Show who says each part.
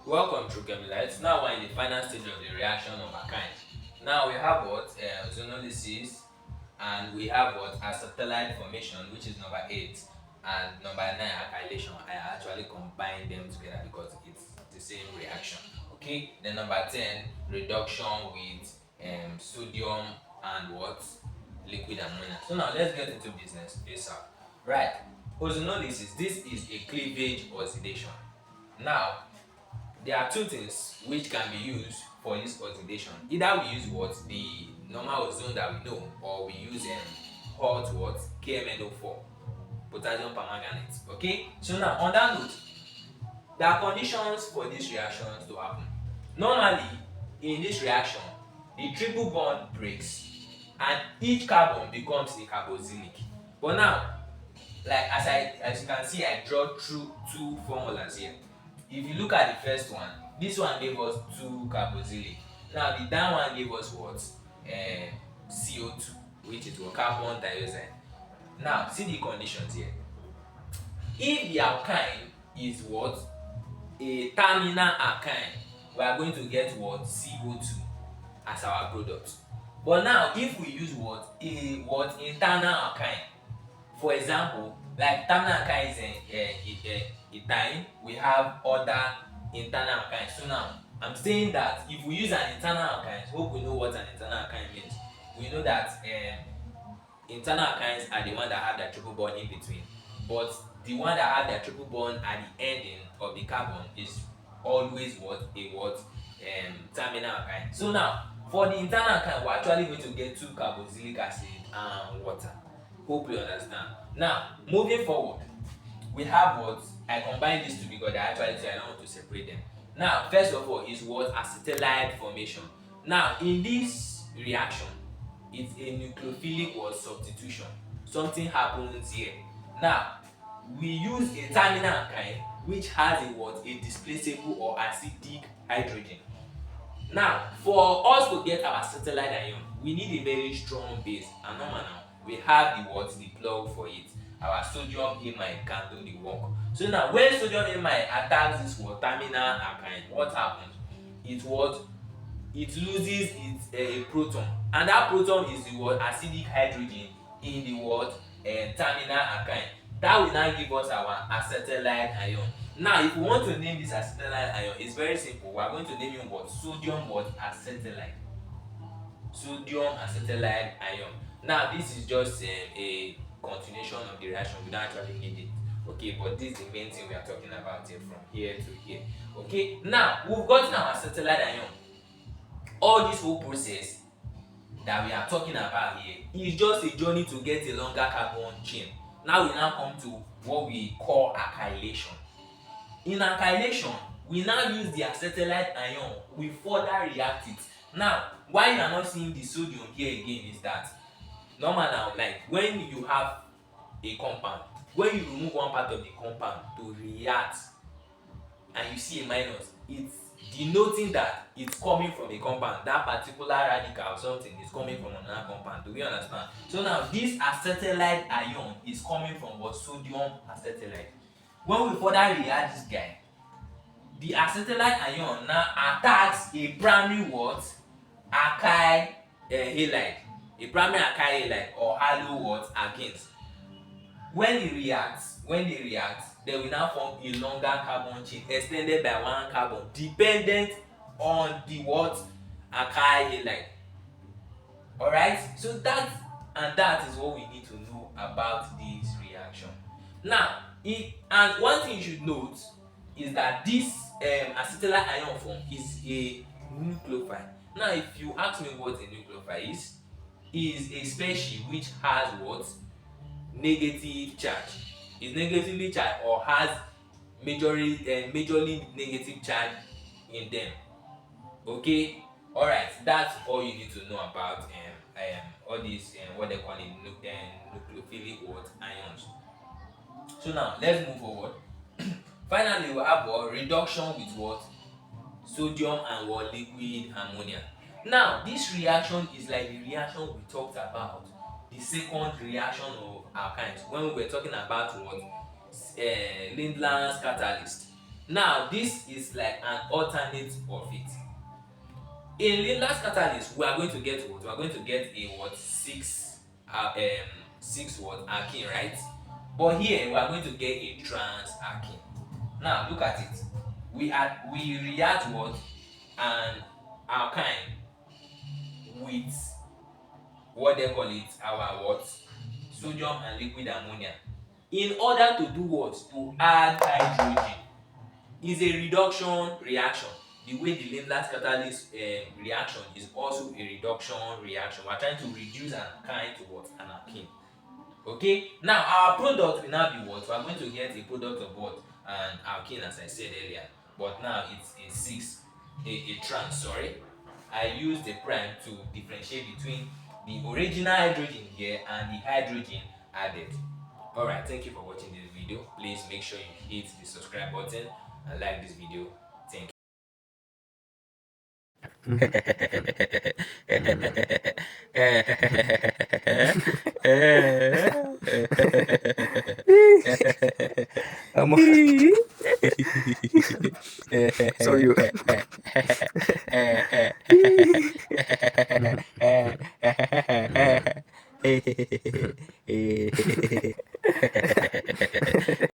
Speaker 1: Welcome to Chemilites. Now we're in the final stage of the reaction of Alkynes. Now we have what Ozonolysis, and we have what Acetylide formation, which is number 8, and number 9 Alkylation. I actually combine them together because it's the same reaction. Okay. Then number 10 reduction with sodium and what liquid ammonia. So now let's get into business ASAP. Right. Ozonolysis. This is a cleavage oxidation. Now there are two things which can be used for this oxidation. Either we use what the normal ozone that we know, or we use hot what KMNO4, potassium permanganate. Okay, so now on that note, there are conditions for these reactions to happen. Normally in this reaction, the triple bond breaks and each carbon becomes a carboxylic. But now, like as you can see, I draw through two formulas here. If you look at the first one, this one gave us 2 carboxylic. Now the down one gave us what? CO2, which is what? Carbon dioxide. Now see the conditions here. If the alkyne is what? A terminal alkyne, we are going to get what? CO2 as our product. But now if we use what? Internal alkyne. For example, like terminal alkyne is ethyne, we have other internal alkynes. So now I'm saying that if we use an internal alkyne, hope we know what an internal alkyne means. We know that internal alkynes are the one that have their triple bond in between, but the one that have their triple bond at the ending of the carbon is always terminal alkyne. So now for the internal alkyne, we're actually going to get 2 carboxylic acid and water. Hope you understand. Now moving forward, we have what I combine these two because they actually say I don't want to separate them. Now first of all is what acetylide formation. Now in this reaction, it's a nucleophilic or substitution. Something happens here. Now we use a terminal alkyne which has a displaceable or acidic hydrogen. Now for us to get our acetylide ion, we need a very strong base, and normal now we have the plug for it. Our sodium amide can do the work. So now when sodium amide attacks this terminal alkyne, what happens? It loses its proton, and that proton is the acidic hydrogen in the terminal alkyne. That will now give us our acetylide ion. Now if we want to name this acetylide ion, it's very simple. We are going to name it sodium acetylide. Sodium acetylide ion. Now this is just a continuation of the reaction. We don't actually need it. Okay, but this is the main thing we are talking about here, from here to here. Okay, now we've gotten our acetylide ion. All this whole process that we are talking about here is just a journey to get a longer carbon chain. Now we now come to what we call alkylation. In alkylation, we now use the acetylide ion, we further react it. Now why you are not seeing the sodium here again is that normal now, like when you have a compound, when you remove one part of the compound to react and you see a minus, it's denoting that it's coming from a compound. That particular radical or something is coming from another compound. Do we understand? So now this acetylide ion is coming from sodium acetylide. When we further react this guy, the acetylide ion now attacks a primary alkyl halide, a primary alkyl halide or halo alkanes. When they react, they will now form a longer carbon chain extended by 1 carbon, dependent on the alkyl halide. Alright, so that is what we need to know about this reaction. Now, and one thing you should note is that this acetylide ion form is a nucleophile. Now, if you ask me what a nucleophile is a species which has negative charge. Is negatively charged or has majorly negative charge in them. Okay, all right. That's all you need to know about all these what they call nucleophilic ions. So now let's move forward. Finally, we have reduction with sodium and liquid ammonia. Now this reaction is like the reaction we talked about, the second reaction of alkynes, when we were talking about Lindland's catalyst. Now this is like an alternate of it. In Lindlar's catalyst, we are going to get what? We are going to get a what? 6 what? Alkene, right? But here we are going to get a trans alkene. Now look at it. We react what? An alkyne with what they call it, our what? Sodium and liquid ammonia. In order to do what? To add hydrogen. Is a reduction reaction. The way the Lindlar's catalyst reaction is also a reduction reaction. We are trying to reduce an alkyne to what? An alkene. Okay, now our product will now be what? We are going to get a product of what? An alkene, as I said earlier, but now it's a 6, a trans, sorry. I used the prime to differentiate between the original hydrogen here and the hydrogen added. Alright, thank you for watching this video. Please make sure you hit the subscribe button and like this video. Thank
Speaker 2: Sorry.